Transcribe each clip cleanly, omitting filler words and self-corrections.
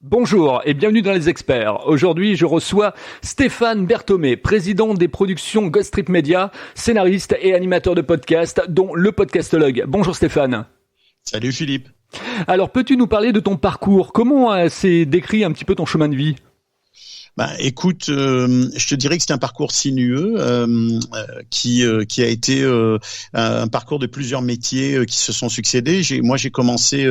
Bonjour et bienvenue dans Les Experts. Aujourd'hui, je reçois Stéphane Berthomé, président des productions Ghost Trip Media, scénariste et animateur de podcast, dont le Podcastologue. Bonjour Stéphane. Salut Philippe. Alors, peux-tu nous parler de ton parcours ? Comment s'est décrit un petit peu ton chemin de vie ? Écoute, je te dirais que c'est un parcours sinueux qui a été un parcours de plusieurs métiers qui se sont succédés. J'ai commencé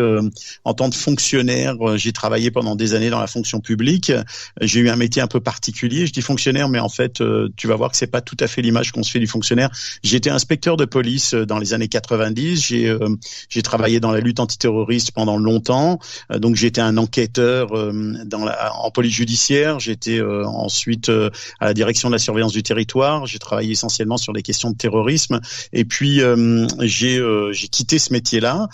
en tant que fonctionnaire. J'ai travaillé pendant des années dans la fonction publique. J'ai eu un métier un peu particulier. Je dis fonctionnaire, mais en fait, tu vas voir que c'est pas tout à fait l'image qu'on se fait du fonctionnaire. J'étais inspecteur de police dans les années 90. J'ai travaillé dans la lutte antiterroriste pendant longtemps. Donc j'étais un enquêteur en police judiciaire. J'étais ensuite à la direction de la surveillance du territoire. J'ai travaillé essentiellement sur les questions de terrorisme. Et puis j'ai quitté ce métier-là.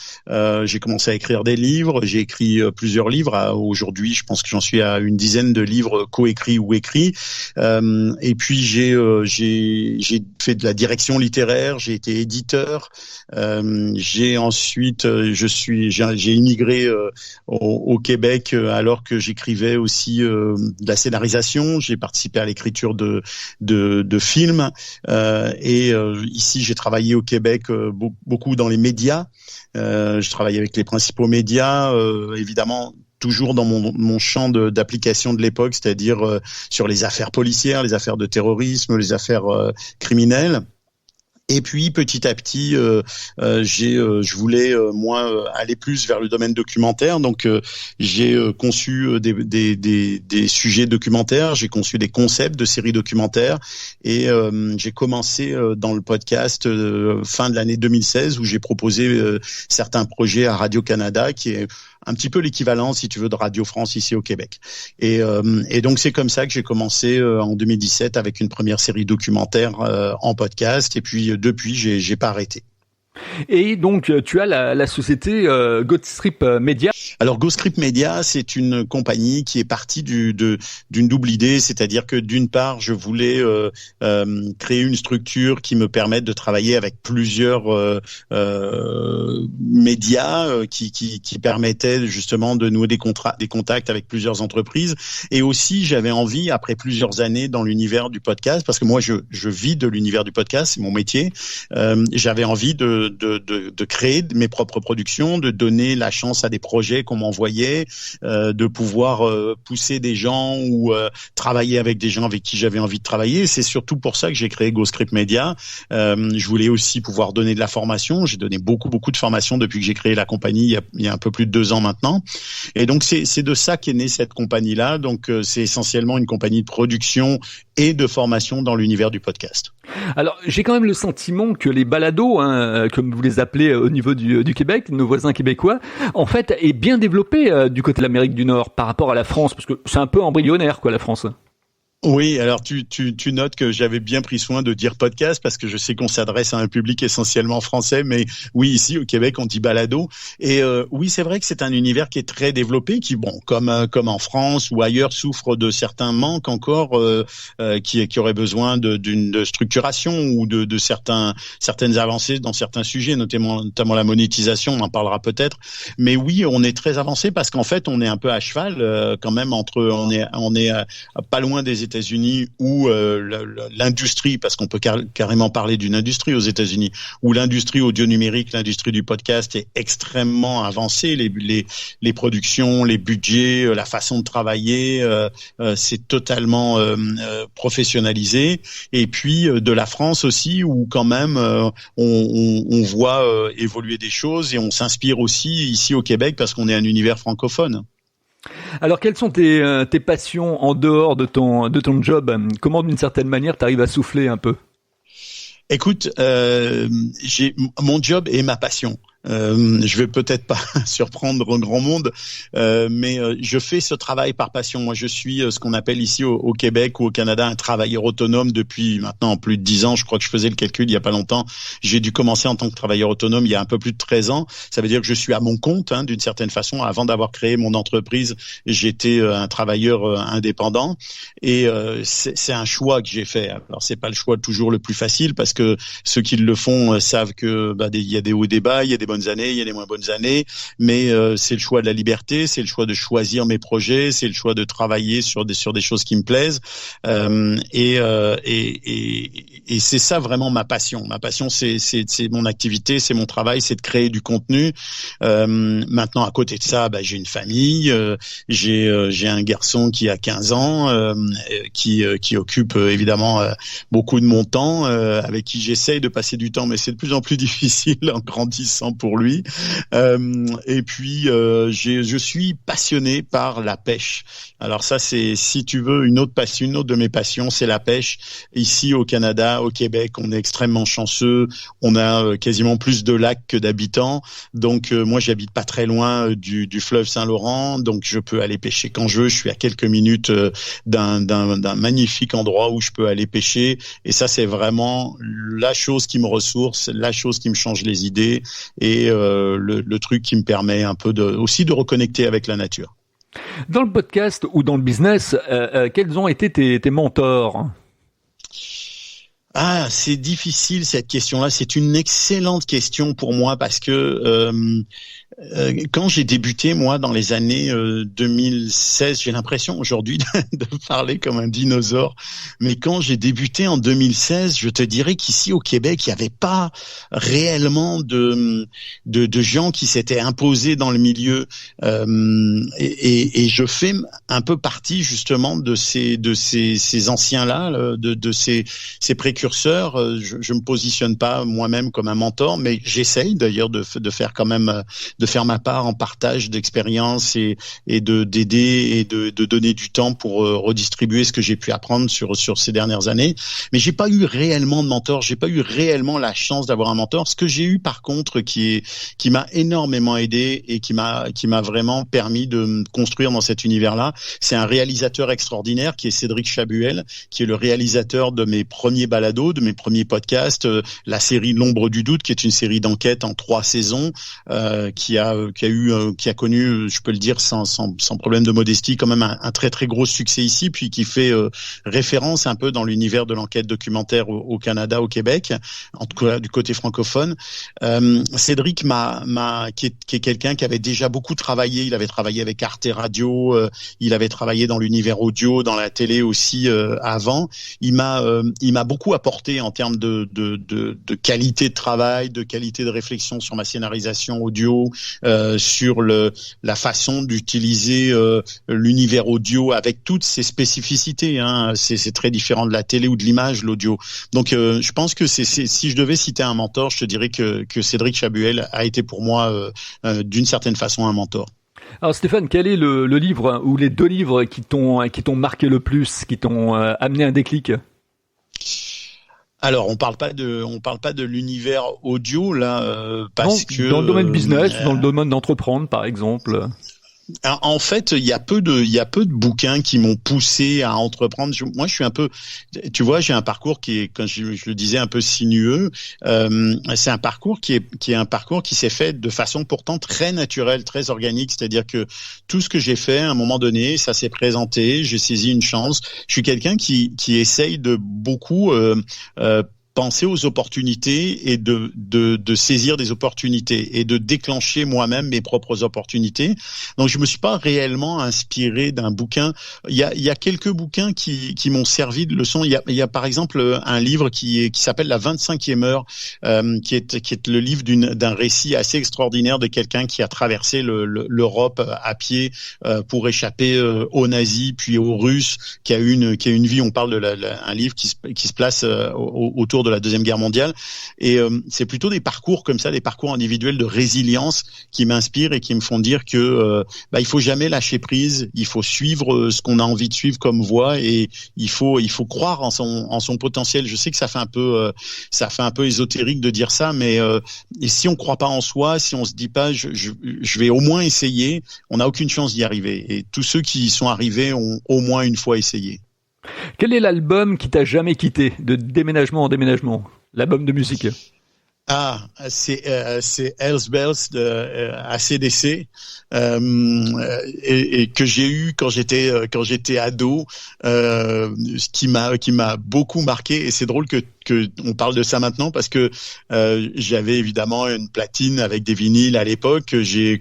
J'ai commencé à écrire des livres. J'ai écrit plusieurs livres. Aujourd'hui, je pense que j'en suis à une dizaine de livres coécrits ou écrits. Et puis j'ai fait de la direction littéraire. J'ai été éditeur. J'ai ensuite j'ai immigré au Québec alors que j'écrivais aussi de la scénarisation. J'ai participé à l'écriture de films ici j'ai travaillé au Québec beaucoup dans les médias. Je travaillais avec les principaux médias, évidemment toujours dans mon champ d'application de l'époque, c'est-à-dire sur les affaires policières, les affaires de terrorisme, les affaires criminelles. Et puis petit à petit, je voulais aller plus vers le domaine documentaire. Donc j'ai conçu des sujets documentaires, j'ai conçu des concepts de séries documentaires et j'ai commencé dans le podcast fin de l'année 2016 où j'ai proposé certains projets à Radio-Canada qui est un petit peu l'équivalent, si tu veux, de Radio France ici au Québec. Et donc c'est comme ça que j'ai commencé en 2017 avec une première série documentaire en podcast. Et puis depuis, j'ai pas arrêté. Et donc, tu as la société Ghost Trip Media. Alors, Ghost Trip Media, c'est une compagnie qui est partie d'une double idée, c'est-à-dire que d'une part, je voulais créer une structure qui me permette de travailler avec plusieurs médias qui permettaient justement de nouer des contacts avec plusieurs entreprises. Et aussi, j'avais envie, après plusieurs années dans l'univers du podcast, parce que moi, je vis de l'univers du podcast, c'est mon métier, j'avais envie de créer mes propres productions, de donner la chance à des projets qu'on m'envoyait, de pouvoir pousser des gens ou travailler avec des gens avec qui j'avais envie de travailler. C'est surtout pour ça que j'ai créé Ghost Trip Media. Je voulais aussi pouvoir donner de la formation. J'ai donné beaucoup de formations depuis que j'ai créé la compagnie il y a un peu plus de 2 ans maintenant. Et donc c'est de ça qu'est née cette compagnie-là. Donc c'est essentiellement une compagnie de production et de formation dans l'univers du podcast. Alors, j'ai quand même le sentiment que les balados, comme vous les appelez au niveau du Québec, nos voisins québécois, en fait, est bien développé du côté de l'Amérique du Nord par rapport à la France, parce que c'est un peu embryonnaire, quoi, la France. Oui, alors tu notes que j'avais bien pris soin de dire podcast parce que je sais qu'on s'adresse à un public essentiellement français, mais oui, ici au Québec on dit balado. Et oui, c'est vrai que c'est un univers qui est très développé, qui comme en France ou ailleurs souffre de certains manques encore, qui aurait besoin d'une structuration ou de certaines avancées dans certains sujets, notamment la monétisation, on en parlera peut-être. Mais oui, on est très avancé parce qu'en fait on est un peu à cheval quand même on est pas loin des États-Unis où l'industrie, parce qu'on peut carrément parler d'une industrie aux États-Unis, où l'industrie audio numérique, l'industrie du podcast est extrêmement avancée, les productions, les budgets, la façon de travailler, c'est totalement professionnalisé. Et puis de la France aussi, où quand même on voit évoluer des choses et on s'inspire aussi ici au Québec parce qu'on est un univers francophone. Alors, quelles sont tes passions en dehors de ton job ? Comment, d'une certaine manière, tu arrives à souffler un peu ? Écoute, mon job est ma passion. Je vais peut-être pas surprendre grand monde, mais je fais ce travail par passion. Moi, je suis ce qu'on appelle ici au Québec ou au Canada un travailleur autonome depuis maintenant plus de 10 ans. Je crois que je faisais le calcul il y a pas longtemps. J'ai dû commencer en tant que travailleur autonome il y a un peu plus de 13 ans. Ça veut dire que je suis à mon compte, d'une certaine façon. Avant d'avoir créé mon entreprise, j'étais un travailleur indépendant. Et c'est un choix que j'ai fait. Alors, c'est pas le choix toujours le plus facile parce que ceux qui le font savent que il y a des hauts et des bas, il y a des bonnes années, il y a des moins bonnes années, mais c'est le choix de la liberté, c'est le choix de choisir mes projets, c'est le choix de travailler sur des choses qui me plaisent, et c'est ça vraiment ma passion. Ma passion, c'est mon activité, c'est mon travail, c'est de créer du contenu. Maintenant, à côté de ça, j'ai une famille, j'ai un garçon qui a 15 ans, qui occupe évidemment beaucoup de mon temps, avec qui j'essaye de passer du temps, mais c'est de plus en plus difficile en grandissant pour lui. Et puis, je suis passionné par la pêche. Alors ça, c'est, si tu veux, une autre de mes passions, c'est la pêche. Ici au Canada, au Québec, on est extrêmement chanceux. On a quasiment plus de lacs que d'habitants. Donc moi, j'habite pas très loin du fleuve Saint-Laurent, donc je peux aller pêcher quand je veux. Je suis à quelques minutes d'un magnifique endroit où je peux aller pêcher. Et ça, c'est vraiment la chose qui me ressource, la chose qui me change les idées et le truc qui me permet un peu aussi de reconnecter avec la nature. Dans le podcast ou dans le business, quels ont été tes mentors ? Ah, c'est difficile cette question-là. C'est une excellente question pour moi parce que quand j'ai débuté, moi, dans les années 2016, j'ai l'impression aujourd'hui de parler comme un dinosaure, mais quand j'ai débuté en 2016, je te dirais qu'ici au Québec, il n'y avait pas réellement de gens qui s'étaient imposés dans le milieu, et je fais un peu partie justement de ces anciens-là, de ces précurseurs. Je me positionne pas moi-même comme un mentor, mais j'essaye d'ailleurs de faire quand même de faire ma part en partage d'expérience et d'aider et de donner du temps pour redistribuer ce que j'ai pu apprendre sur ces dernières années. Mais j'ai pas eu réellement de mentor, j'ai pas eu réellement la chance d'avoir un mentor. Ce que j'ai eu par contre qui m'a énormément aidé et qui m'a vraiment permis de me construire dans cet univers-là, c'est un réalisateur extraordinaire qui est Cédric Chabuel, qui est le réalisateur de mes premiers balados, de mes premiers podcasts, la série L'ombre du doute, qui est une série d'enquête en 3 saisons, qui a connu, je peux le dire sans problème de modestie, quand même un très très gros succès ici, puis qui fait référence un peu dans l'univers de l'enquête documentaire au Canada, au Québec, en tout cas du côté francophone. Cédric qui est quelqu'un qui avait déjà beaucoup travaillé. Il avait travaillé avec Arte Radio, il avait travaillé dans l'univers audio, dans la télé aussi avant. Il m'a beaucoup apporté en termes de qualité de travail, de qualité de réflexion sur ma scénarisation audio, sur la façon d'utiliser l'univers audio avec toutes ses spécificités. Hein. C'est très différent de la télé ou de l'image, l'audio. Donc, je pense que si je devais citer un mentor, je te dirais que Cédric Chabuel a été pour moi, d'une certaine façon, un mentor. Alors Stéphane, quel est le livre ou les 2 livres qui t'ont marqué le plus, qui t'ont amené un déclic ? Alors, on parle pas de l'univers audio là, parce que dans le domaine business, dans le domaine d'entreprendre, par exemple. En fait, il y a peu de bouquins qui m'ont poussé à entreprendre. Moi, je suis un peu, tu vois, j'ai un parcours qui est, quand je le disais, un peu sinueux. C'est un parcours qui est un parcours qui s'est fait de façon pourtant très naturelle, très organique. C'est-à-dire que tout ce que j'ai fait, à un moment donné, ça s'est présenté. J'ai saisi une chance. Je suis quelqu'un qui essaye de beaucoup penser aux opportunités et de saisir des opportunités et de déclencher moi-même mes propres opportunités. Donc je me suis pas réellement inspiré d'un bouquin. Il y a quelques bouquins qui m'ont servi de leçon. Il y a par exemple un livre qui s'appelle La 25e heure, qui est le livre d'un récit assez extraordinaire de quelqu'un qui a traversé l'Europe à pied pour échapper aux nazis puis aux Russes, qui a eu une vie. On parle de un livre qui se place autour de la Deuxième Guerre mondiale, et c'est plutôt des parcours comme ça, des parcours individuels de résilience qui m'inspirent et qui me font dire que il faut jamais lâcher prise, il faut suivre ce qu'on a envie de suivre comme voie, et il faut croire en son potentiel. Je sais que ça fait un peu ésotérique de dire ça, mais et si on croit pas en soi, si on se dit pas je vais au moins essayer, on n'a aucune chance d'y arriver, et tous ceux qui y sont arrivés ont au moins une fois essayé. Quel est l'album qui t'a jamais quitté, de déménagement en déménagement ? L'album de musique ? C'est Hells Bells de AC/DC et que j'ai eu quand j'étais ado, ce qui m'a beaucoup marqué. Et c'est drôle que on parle de ça maintenant parce que j'avais évidemment une platine avec des vinyles à l'époque que j'ai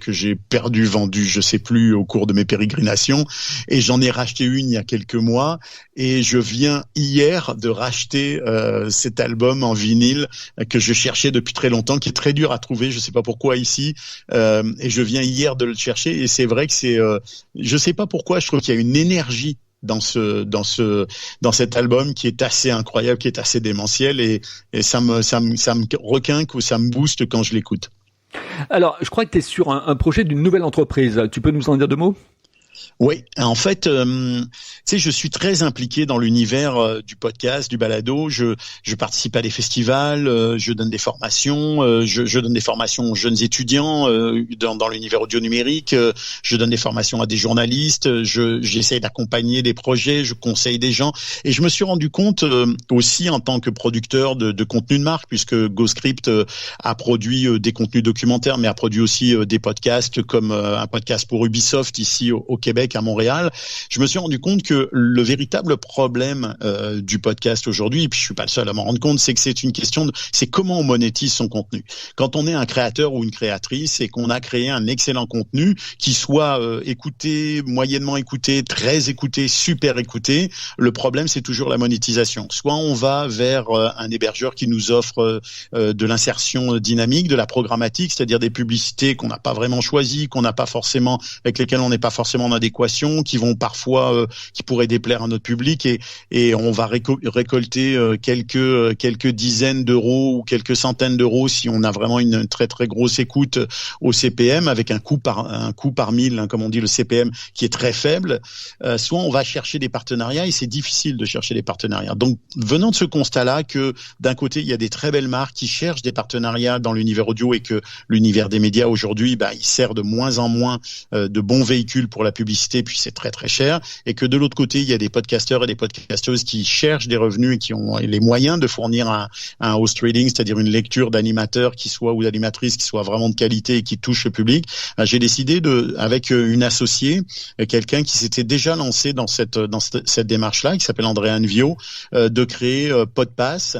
vendu, je sais plus, au cours de mes pérégrinations, et j'en ai racheté une il y a quelques mois, et je viens hier de racheter cet album en vinyle que je cherchais depuis très longtemps, qui est très dur à trouver, je sais pas pourquoi ici, et je viens hier de le chercher, et c'est vrai que je sais pas pourquoi, je trouve qu'il y a une énergie dans cet album qui est assez incroyable, qui est assez démentiel, et ça me requinque ou ça me booste quand je l'écoute. Alors, je crois que tu es sur un projet d'une nouvelle entreprise. Tu peux nous en dire deux mots ? Oui, en fait, tu sais, je suis très impliqué dans l'univers du podcast, du balado. Je participe à des festivals, je donne des formations, je donne des formations aux jeunes étudiants dans l'univers audio numérique. Je donne des formations à des journalistes. J'essaye d'accompagner des projets, je conseille des gens. Et je me suis rendu compte aussi en tant que producteur de contenu de marque, puisque GoScript a produit des contenus documentaires, mais a produit aussi des podcasts comme un podcast pour Ubisoft ici au Québec, à Montréal. Je me suis rendu compte que le véritable problème du podcast aujourd'hui, et puis je suis pas le seul à m'en rendre compte, c'est que c'est une question c'est comment on monétise son contenu. Quand on est un créateur ou une créatrice et qu'on a créé un excellent contenu qui soit écouté, moyennement écouté, très écouté, super écouté, le problème c'est toujours la monétisation. Soit on va vers un hébergeur qui nous offre de l'insertion dynamique, de la programmatique, c'est-à-dire des publicités qu'on n'a pas vraiment choisies, avec lesquelles on n'est pas forcément en adéquation, qui vont parfois, qui pourraient déplaire à notre public, et on va récolter quelques dizaines d'euros ou quelques centaines d'euros si on a vraiment une très très grosse écoute au CPM, avec un coût par mille, hein, comme on dit, le CPM qui est très faible. Soit on va chercher des partenariats, et c'est difficile de chercher des partenariats. Donc, venant de ce constat-là, que d'un côté il y a des très belles marques qui cherchent des partenariats dans l'univers audio, et que l'univers des médias aujourd'hui, il sert de moins en moins de bons véhicules pour la publicité, puis c'est très très cher, et que de l'autre côté il y a des podcasteurs et des podcasteuses qui cherchent des revenus et qui ont les moyens de fournir un host reading, c'est-à-dire une lecture d'animateur ou d'animatrice qui soit vraiment de qualité et qui touche le public. J'ai décidé avec une associée, quelqu'un qui s'était déjà lancé dans cette démarche-là, qui s'appelle Andréane Viau, de créer Podpass.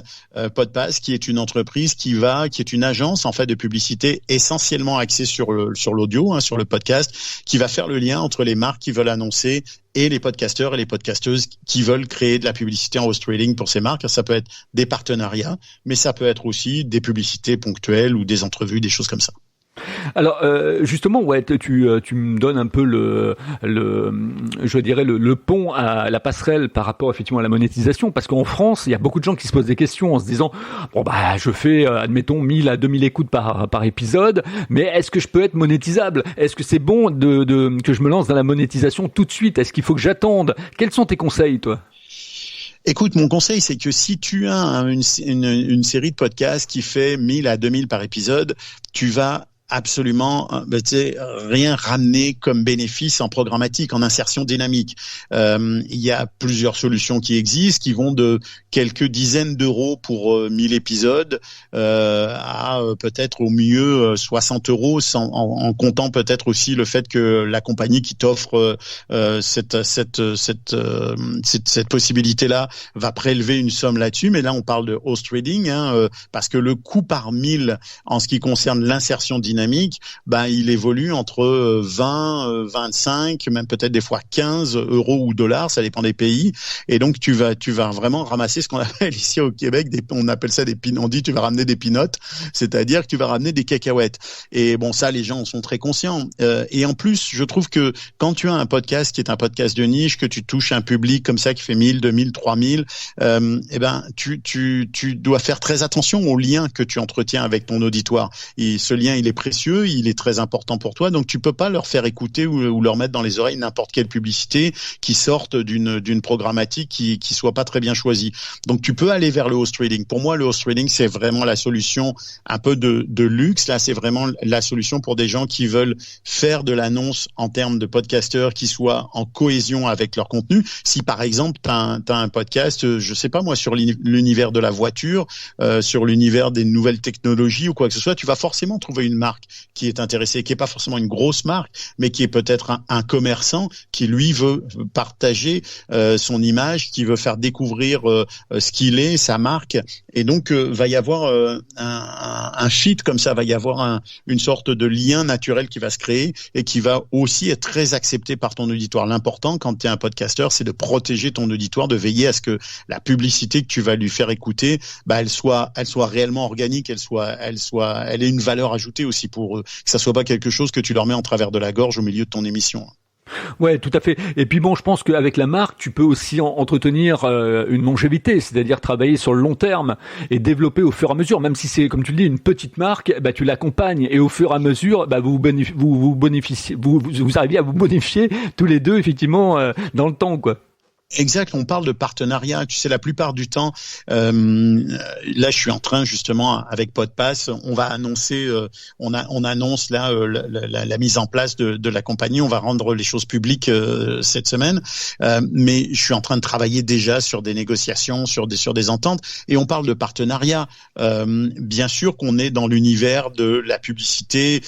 Podpass, qui est une entreprise qui est une agence en fait de publicité essentiellement axée sur l'audio, sur le podcast, qui va faire le lien entre les marques qui veulent annoncer et les podcasteurs et les podcasteuses qui veulent créer de la publicité en host reading pour ces marques. Ça peut être des partenariats, mais ça peut être aussi des publicités ponctuelles ou des entrevues, des choses comme ça. Alors justement, ouais, tu me donnes un peu je dirais le pont à la passerelle par rapport effectivement à la monétisation, parce qu'en France, il y a beaucoup de gens qui se posent des questions en se disant je fais admettons 1000 à 2000 écoutes par épisode, mais est-ce que je peux être monétisable ? Est-ce que c'est bon que je me lance dans la monétisation tout de suite ? Est-ce qu'il faut que j'attende ? Quels sont tes conseils, toi ? Écoute, mon conseil, c'est que si tu as une série de podcasts qui fait 1000 à 2000 par épisode, tu vas absolument rien ramener comme bénéfice en programmatique, en insertion dynamique. Il y a plusieurs solutions qui existent, qui vont de quelques dizaines d'euros pour 1000 épisodes à peut-être au mieux 60 euros, en comptant peut-être aussi le fait que la compagnie qui t'offre cette possibilité-là va prélever une somme là-dessus. Mais là, on parle de host reading, parce que le coût par 1000 en ce qui concerne l'insertion dynamique, il évolue entre 20, 25, même peut-être des fois 15 euros ou dollars, ça dépend des pays. Et donc tu vas vraiment ramasser ce qu'on appelle ici au Québec, on appelle ça on dit tu vas ramener des peanuts, c'est-à-dire que tu vas ramener des cacahuètes. Et bon, ça, les gens en sont très conscients. Et en plus, je trouve que quand tu as un podcast qui est un podcast de niche, que tu touches un public comme ça qui fait 1000, 2000, 3000, tu dois faire très attention au lien que tu entretiens avec ton auditoire. Et ce lien, il est précieux, il est très important pour toi, donc tu peux pas leur faire écouter ou leur mettre dans les oreilles n'importe quelle publicité qui sorte d'une programmatique qui soit pas très bien choisie. Donc tu peux aller vers le host trading. Pour moi, le host trading, c'est vraiment la solution un peu de luxe. Là, c'est vraiment la solution pour des gens qui veulent faire de l'annonce en termes de podcasteurs qui soient en cohésion avec leur contenu. Si par exemple, t'as un podcast, je sais pas moi, sur l'univers de la voiture, sur l'univers des nouvelles technologies ou quoi que ce soit, tu vas forcément trouver une marque qui est intéressée, qui est pas forcément une grosse marque, mais qui est peut-être un commerçant qui lui veut partager son image, qui veut faire découvrir ce qu'il est, sa marque, et donc va y avoir un fit comme ça, va y avoir une sorte de lien naturel qui va se créer et qui va aussi être très accepté par ton auditoire. L'important quand tu es un podcasteur, c'est de protéger ton auditoire, de veiller à ce que la publicité que tu vas lui faire écouter, elle soit réellement organique, elle ait une valeur ajoutée aussi pour eux, que ça soit pas quelque chose que tu leur mets en travers de la gorge au milieu de ton émission. Ouais, tout à fait. Et puis bon, je pense qu'avec la marque, tu peux aussi entretenir une longévité, c'est-à-dire travailler sur le long terme et développer au fur et à mesure. Même si c'est, comme tu le dis, une petite marque, tu l'accompagnes et au fur et à mesure, vous arrivez à vous bonifier tous les deux effectivement dans le temps, quoi. Exact, on parle de partenariat. Tu sais, la plupart du temps, là, je suis en train justement avec Podpass, on va annoncer, on annonce là la mise en place de la compagnie. On va rendre les choses publiques cette semaine, mais je suis en train de travailler déjà sur des négociations, sur des ententes, et on parle de partenariat. Bien sûr qu'on est dans l'univers de la publicité,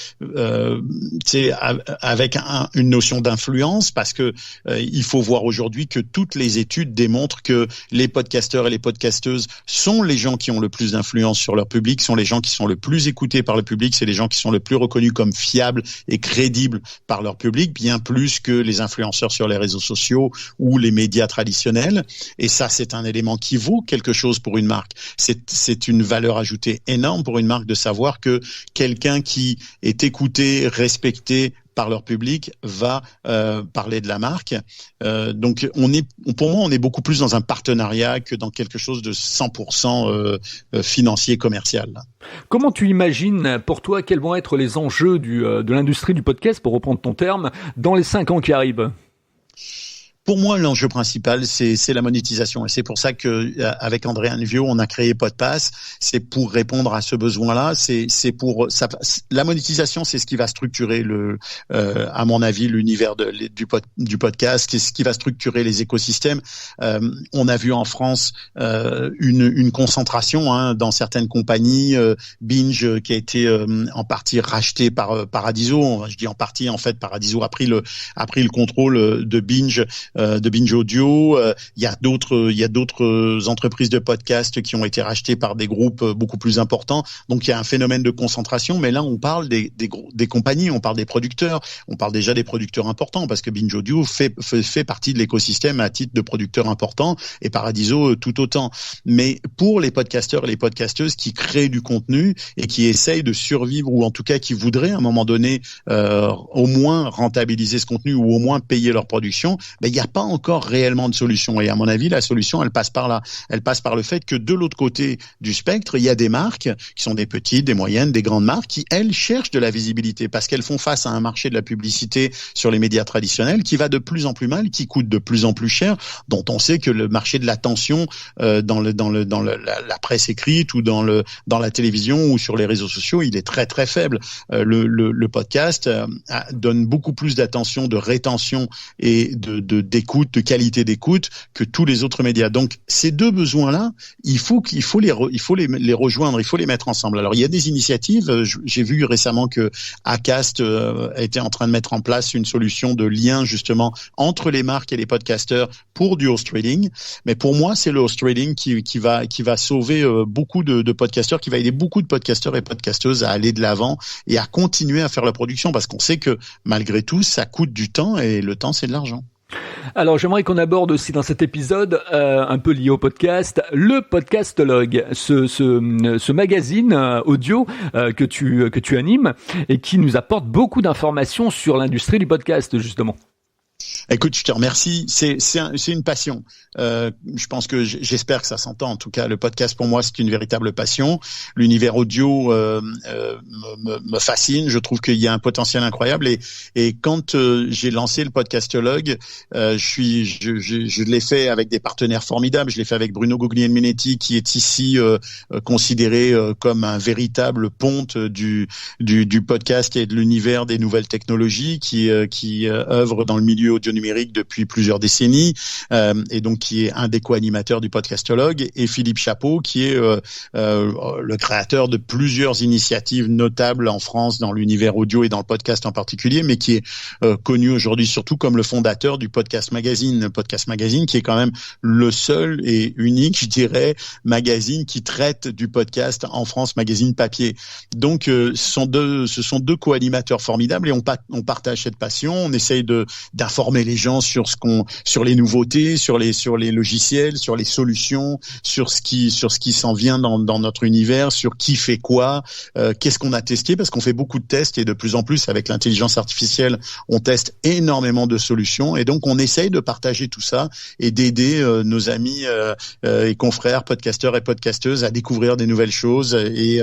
avec une notion d'influence, parce que il faut voir aujourd'hui que toutes les études démontrent que les podcasteurs et les podcasteuses sont les gens qui ont le plus d'influence sur leur public, sont les gens qui sont le plus écoutés par le public, c'est les gens qui sont le plus reconnus comme fiables et crédibles par leur public, bien plus que les influenceurs sur les réseaux sociaux ou les médias traditionnels. Et ça, c'est un élément qui vaut quelque chose pour une marque. C'est une valeur ajoutée énorme pour une marque de savoir que quelqu'un qui est écouté, respecté par leur public va parler de la marque. Donc pour moi, on est beaucoup plus dans un partenariat que dans quelque chose de 100% financier, commercial. Comment tu imagines, pour toi, quels vont être les enjeux de l'industrie du podcast, pour reprendre ton terme, dans les 5 ans qui arrivent ? Pour moi, l'enjeu principal, c'est la monétisation. Et c'est pour ça que, avec André Anvio, on a créé Podpass. C'est pour répondre à ce besoin-là. C'est pour ça. La monétisation, c'est ce qui va structurer à mon avis, l'univers du podcast. C'est ce qui va structurer les écosystèmes. On a vu en France une concentration dans certaines compagnies. Binge, qui a été en partie racheté par Paradiso. Je dis en partie, en fait, Paradiso a pris le contrôle de Binge Audio. Il y a d'autres entreprises de podcast qui ont été rachetées par des groupes beaucoup plus importants. Donc il y a un phénomène de concentration, mais là on parle des compagnies, on parle des producteurs, on parle déjà des producteurs importants parce que Binge Audio fait partie de l'écosystème à titre de producteur important et Paradiso tout autant. Mais pour les podcasteurs et les podcasteuses qui créent du contenu et qui essayent de survivre ou en tout cas qui voudraient à un moment donné au moins rentabiliser ce contenu ou au moins payer leur production, il n'y a pas encore réellement de solution. Et à mon avis, la solution, elle passe par là. Elle passe par le fait que de l'autre côté du spectre, il y a des marques qui sont des petites, des moyennes, des grandes marques qui, elles, cherchent de la visibilité parce qu'elles font face à un marché de la publicité sur les médias traditionnels qui va de plus en plus mal, qui coûte de plus en plus cher, dont on sait que le marché de l'attention dans la presse écrite ou dans la télévision ou sur les réseaux sociaux, il est très très faible. Le podcast donne beaucoup plus d'attention, de rétention et d'écoute, de qualité d'écoute que tous les autres médias. Donc ces deux besoins-là, il faut les rejoindre, il faut les mettre ensemble. Alors il y a des initiatives. J'ai vu récemment que Acast était en train de mettre en place une solution de lien justement entre les marques et les podcasteurs pour du host trading. Mais pour moi, c'est le host trading qui va sauver beaucoup de podcasteurs, qui va aider beaucoup de podcasteurs et podcasteuses à aller de l'avant et à continuer à faire la production parce qu'on sait que malgré tout, ça coûte du temps et le temps, c'est de l'argent. Alors j'aimerais qu'on aborde aussi dans cet épisode, un peu lié au podcast, le Podcastologue, ce magazine audio que tu animes et qui nous apporte beaucoup d'informations sur l'industrie du podcast justement. Écoute, je te remercie. C'est une passion. Je pense que j'espère que ça s'entend. En tout cas, le podcast pour moi c'est une véritable passion. L'univers audio me fascine. Je trouve qu'il y a un potentiel incroyable. Et quand j'ai lancé le Podcastologue, je l'ai fait avec des partenaires formidables. Je l'ai fait avec Bruno Guglielminetti, qui est ici considéré comme un véritable ponte du podcast et de l'univers des nouvelles technologies, qui œuvre dans le milieu audio numérique depuis plusieurs décennies, et donc qui est un des co-animateurs du Podcastologue, et Philippe Chapeau, qui est le créateur de plusieurs initiatives notables en France dans l'univers audio et dans le podcast en particulier, mais qui est connu aujourd'hui surtout comme le fondateur du Podcast Magazine. Le Podcast Magazine qui est quand même le seul et unique, je dirais, magazine qui traite du podcast en France, magazine papier. Donc ce sont deux co-animateurs formidables, et on partage cette passion. On essaye d'informer les gens sur les nouveautés, sur les logiciels, sur les solutions, sur ce qui s'en vient dans notre univers, sur qui fait quoi, qu'est-ce qu'on a testé, parce qu'on fait beaucoup de tests, et de plus en plus avec l'intelligence artificielle, on teste énormément de solutions, et donc on essaye de partager tout ça et d'aider nos amis et confrères podcasteurs et podcasteuses à découvrir des nouvelles choses, et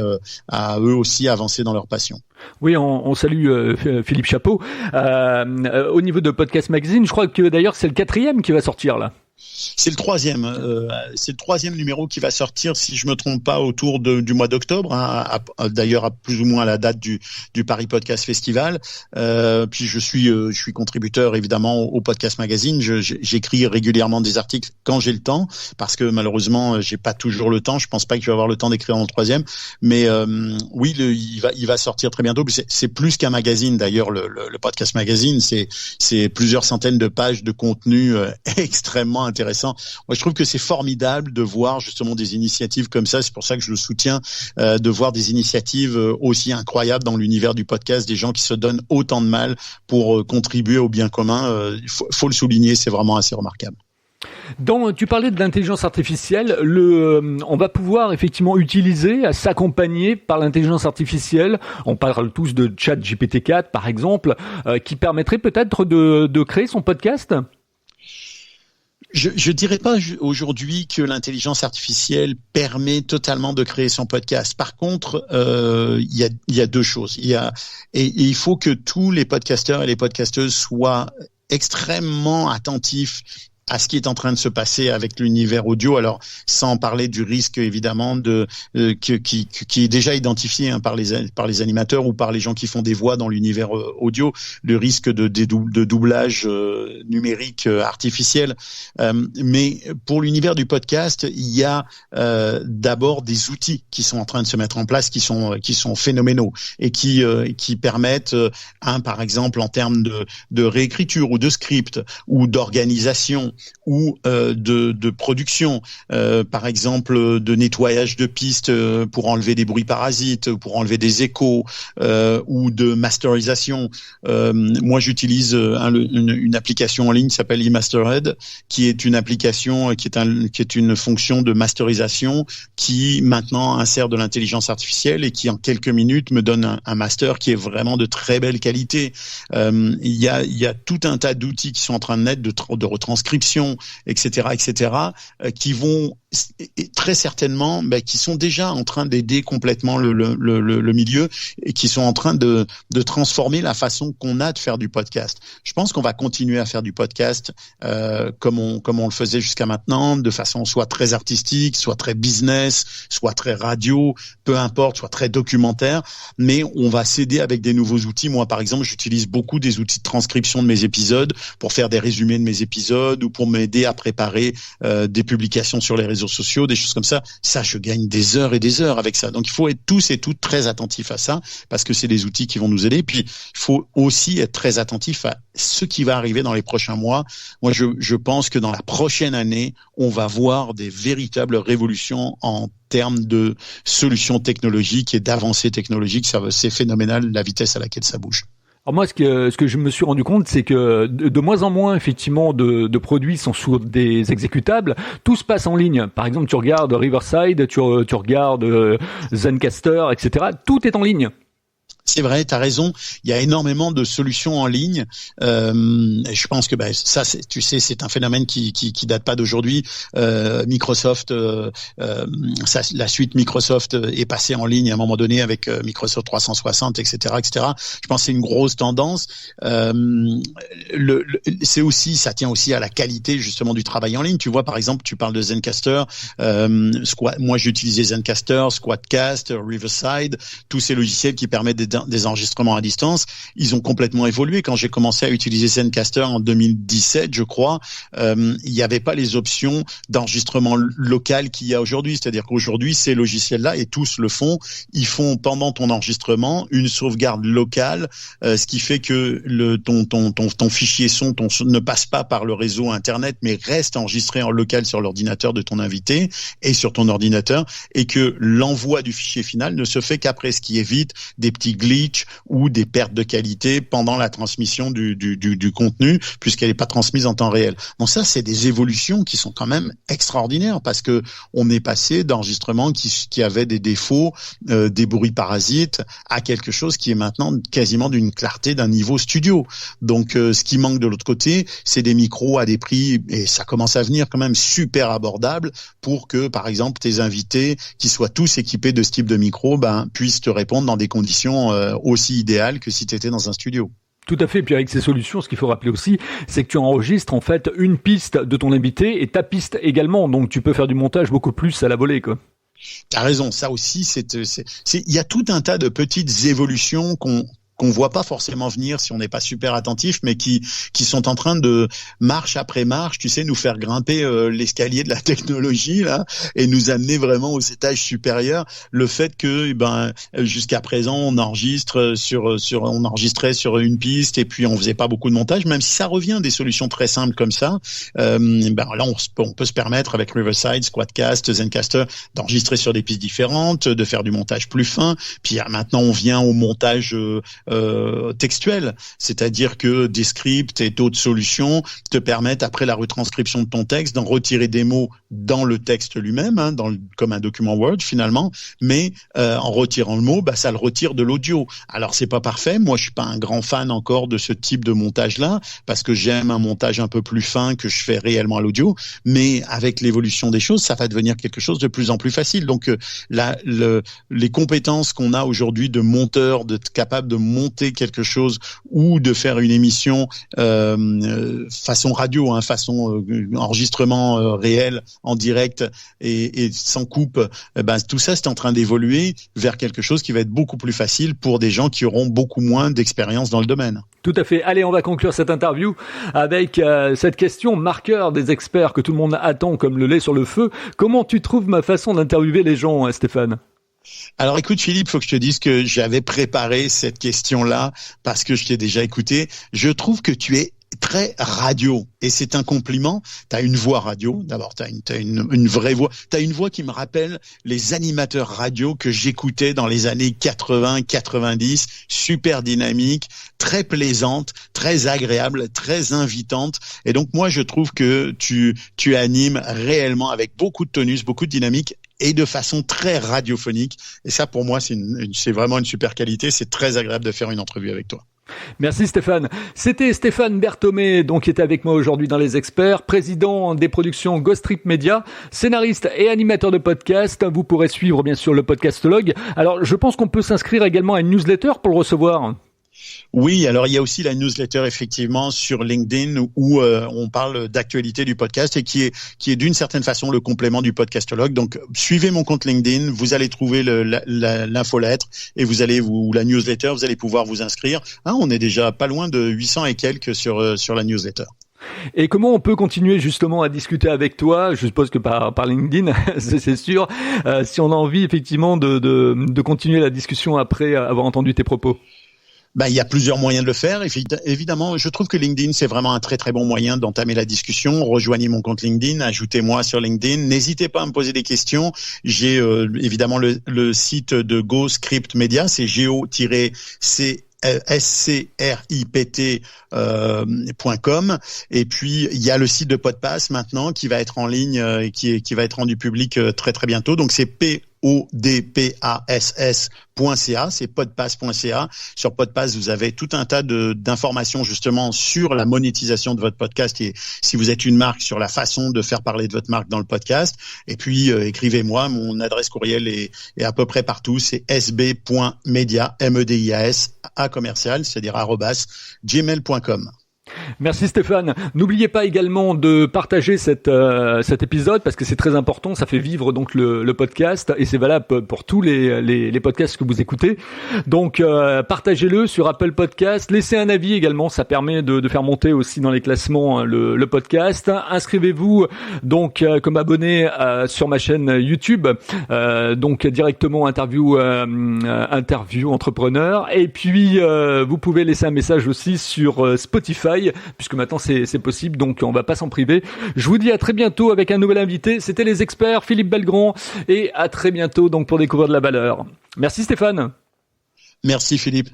à eux aussi avancer dans leur passion. Oui, on salue Philippe Chapeau. Au niveau de Podcast Magazine, je crois que d'ailleurs c'est le 4e qui va sortir là. C'est le 3e. C'est le 3e numéro qui va sortir, si je me trompe pas, autour du mois d'octobre. Hein, d'ailleurs, à plus ou moins à la date du Paris Podcast Festival. Puis je suis contributeur évidemment au Podcast Magazine. J'écris régulièrement des articles quand j'ai le temps, parce que malheureusement j'ai pas toujours le temps. Je pense pas que je vais avoir le temps d'écrire dans le 3e. Mais oui, il va sortir très bientôt. C'est plus qu'un magazine d'ailleurs. Le Podcast Magazine, c'est plusieurs centaines de pages de contenu extrêmement intéressant. Moi, je trouve que c'est formidable de voir justement des initiatives comme ça. C'est pour ça que je le soutiens, de voir des initiatives aussi incroyables dans l'univers du podcast, des gens qui se donnent autant de mal pour contribuer au bien commun. Faut le souligner, c'est vraiment assez remarquable. Tu parlais de l'intelligence artificielle. On va pouvoir effectivement s'accompagner par l'intelligence artificielle. On parle tous de ChatGPT-4 par exemple, qui permettrait peut-être de créer son podcast. Je dirais pas aujourd'hui que l'intelligence artificielle permet totalement de créer son podcast. Par contre, il y a deux choses. Il faut que tous les podcasteurs et les podcasteuses soient extrêmement attentifs à ce qui est en train de se passer avec l'univers audio. Alors, sans parler du risque évidemment qui est déjà identifié par les animateurs ou par les gens qui font des voix dans l'univers audio, le risque de doublage numérique artificiel. Mais pour l'univers du podcast, il y a d'abord des outils qui sont en train de se mettre en place, qui sont phénoménaux et qui permettent, par exemple en termes de réécriture ou de script ou d'organisation ou de production, par exemple de nettoyage de pistes pour enlever des bruits parasites, pour enlever des échos, ou de masterisation. Moi, j'utilise une application en ligne qui s'appelle eMasterhead, qui est une application qui est une fonction de masterisation qui maintenant insère de l'intelligence artificielle et qui en quelques minutes me donne un master qui est vraiment de très belle qualité. Il y a tout un tas d'outils qui sont en train de naître, de retranscription, etc., qui vont très certainement, qui sont déjà en train d'aider complètement le milieu et qui sont en train de transformer la façon qu'on a de faire du podcast. Je pense qu'on va continuer à faire du podcast comme on le faisait jusqu'à maintenant, de façon soit très artistique, soit très business, soit très radio, peu importe, soit très documentaire, mais on va s'aider avec des nouveaux outils. Moi, par exemple, j'utilise beaucoup des outils de transcription de mes épisodes pour faire des résumés de mes épisodes ou pour m'aider à préparer des publications sur les réseaux sociaux, des choses comme ça. Ça, je gagne des heures et des heures avec ça. Donc, il faut être tous et toutes très attentifs à ça parce que c'est des outils qui vont nous aider. Puis, il faut aussi être très attentif à ce qui va arriver dans les prochains mois. Moi, je pense que dans la prochaine année, on va voir des véritables révolutions en termes de solutions technologiques et d'avancées technologiques. C'est phénoménal la vitesse à laquelle ça bouge. Alors moi, ce que je me suis rendu compte, c'est que de moins en moins, effectivement, de produits sont sur des exécutables. Tout se passe en ligne. Par exemple, tu regardes Riverside, tu regardes Zencastr, etc. Tout est en ligne. C'est vrai, tu as raison. Il y a énormément de solutions en ligne. Je pense que ça, tu sais, c'est un phénomène qui date pas d'aujourd'hui. Microsoft, la suite Microsoft est passée en ligne à un moment donné avec Microsoft 360, etc., etc. Je pense que c'est une grosse tendance. Ça tient aussi à la qualité justement du travail en ligne. Tu vois, par exemple, tu parles de Zencastr. Moi, j'utilisais Zencastr, Squadcast, Riverside, tous ces logiciels qui permettent des enregistrements à distance. Ils ont complètement évolué. Quand j'ai commencé à utiliser Zencastr en 2017, je crois, il n'y avait pas les options d'enregistrement local qu'il y a aujourd'hui. C'est-à-dire qu'aujourd'hui, ces logiciels-là, et tous le font, ils font pendant ton enregistrement une sauvegarde locale, ce qui fait que ton fichier son ne passe pas par le réseau Internet, mais reste enregistré en local sur l'ordinateur de ton invité et sur ton ordinateur, et que l'envoi du fichier final ne se fait qu'après, ce qui évite des petits glitch ou des pertes de qualité pendant la transmission du contenu, puisqu'elle n'est pas transmise en temps réel. Donc ça, c'est des évolutions qui sont quand même extraordinaires, parce que on est passé d'enregistrements qui avaient des défauts, des bruits parasites, à quelque chose qui est maintenant quasiment d'une clarté d'un niveau studio. Donc ce qui manque de l'autre côté, c'est des micros à des prix, et ça commence à venir quand même super abordables, pour que, par exemple, tes invités, qui soient tous équipés de ce type de micro, puissent te répondre dans des conditions aussi idéales que si tu étais dans un studio. Tout à fait. Et puis avec ces solutions, ce qu'il faut rappeler aussi, c'est que tu enregistres en fait une piste de ton invité et ta piste également. Donc tu peux faire du montage beaucoup plus à la volée, quoi. T'as raison. Ça aussi, il y a tout un tas de petites évolutions qu'on voit pas forcément venir si on n'est pas super attentif, mais qui sont en train de, marche après marche, tu sais, nous faire grimper l'escalier de la technologie là, et nous amener vraiment aux étages supérieurs. Le fait que jusqu'à présent on enregistrait sur une piste, et puis on faisait pas beaucoup de montage, même si ça revient des solutions très simples comme ça. Là on peut se permettre avec Riverside, Squadcast, Zencastr d'enregistrer sur des pistes différentes, de faire du montage plus fin. Puis maintenant on vient au montage textuel, c'est-à-dire que des scripts et d'autres solutions te permettent, après la retranscription de ton texte, d'en retirer des mots dans le texte lui-même, comme un document Word finalement, mais en retirant le mot, ça le retire de l'audio. Alors c'est pas parfait, moi je suis pas un grand fan encore de ce type de montage-là, parce que j'aime un montage un peu plus fin que je fais réellement à l'audio, mais avec l'évolution des choses, ça va devenir quelque chose de plus en plus facile. Donc les compétences qu'on a aujourd'hui de monteur, capable de monter quelque chose ou de faire une émission façon radio, façon enregistrement réel en direct et sans coupe, tout ça c'est en train d'évoluer vers quelque chose qui va être beaucoup plus facile pour des gens qui auront beaucoup moins d'expérience dans le domaine. Tout à fait. Allez, on va conclure cette interview avec cette question marqueur des experts que tout le monde attend comme le lait sur le feu. Comment tu trouves ma façon d'interviewer les gens, Stéphane ? Alors écoute Philippe, faut que je te dise que j'avais préparé cette question-là parce que je t'ai déjà écouté. Je trouve que tu es très radio, et c'est un compliment. T'as une voix radio, d'abord t'as une vraie voix. T'as une voix qui me rappelle les animateurs radio que j'écoutais dans les années 80-90, super dynamique, très plaisante, très agréable, très invitante. Et donc moi je trouve que tu animes réellement avec beaucoup de tonus, beaucoup de dynamique, et de façon très radiophonique. Et ça, pour moi, c'est vraiment une super qualité. C'est très agréable de faire une entrevue avec toi. Merci Stéphane. C'était Stéphane Berthomé, donc, qui était avec moi aujourd'hui dans Les Experts, président des productions Ghost Trip Media, scénariste et animateur de podcast. Vous pourrez suivre, bien sûr, le Podcastologue. Alors, je pense qu'on peut s'inscrire également à une newsletter pour le recevoir. Oui, alors il y a aussi la newsletter effectivement sur LinkedIn où on parle d'actualité du podcast et qui est d'une certaine façon le complément du Podcastologue. Donc suivez mon compte LinkedIn, vous allez trouver l'infolettre et ou la newsletter, vous allez pouvoir vous inscrire. On est déjà pas loin de 800 et quelques sur la newsletter. Et comment on peut continuer justement à discuter avec toi ? Je suppose que par LinkedIn, c'est sûr, si on a envie effectivement de continuer la discussion après avoir entendu tes propos. Il y a plusieurs moyens de le faire. Évidemment, je trouve que LinkedIn, c'est vraiment un très très bon moyen d'entamer la discussion. Rejoignez mon compte LinkedIn, ajoutez-moi sur LinkedIn. N'hésitez pas à me poser des questions. J'ai évidemment le site de Go Script Media, c'est go-script.com, et puis il y a le site de Podpass maintenant qui va être en ligne, qui va être rendu public très très bientôt. Donc c'est podpass.ca, c'est podpass.ca. Sur Podpass, vous avez tout un tas d'informations justement sur la monétisation de votre podcast et si vous êtes une marque, sur la façon de faire parler de votre marque dans le podcast. Et puis, écrivez-moi, mon adresse courriel est à peu près partout, c'est sb.media, MEDIAS, à commercial, c'est-à-dire @gmail.com. Merci Stéphane. N'oubliez pas également de partager cet épisode parce que c'est très important. Ça fait vivre donc le podcast et c'est valable pour tous les podcasts que vous écoutez. Donc partagez-le sur Apple Podcast. Laissez un avis également. Ça permet de faire monter aussi dans les classements le podcast. Inscrivez-vous donc comme abonné sur ma chaîne YouTube. Donc directement interview entrepreneur. Et puis vous pouvez laisser un message aussi sur Spotify. Puisque maintenant c'est possible, donc on va pas s'en priver. Je vous dis à très bientôt avec un nouvel invité. C'était les experts Philippe Belgrand et à très bientôt donc pour découvrir de la valeur. Merci Stéphane. Merci Philippe.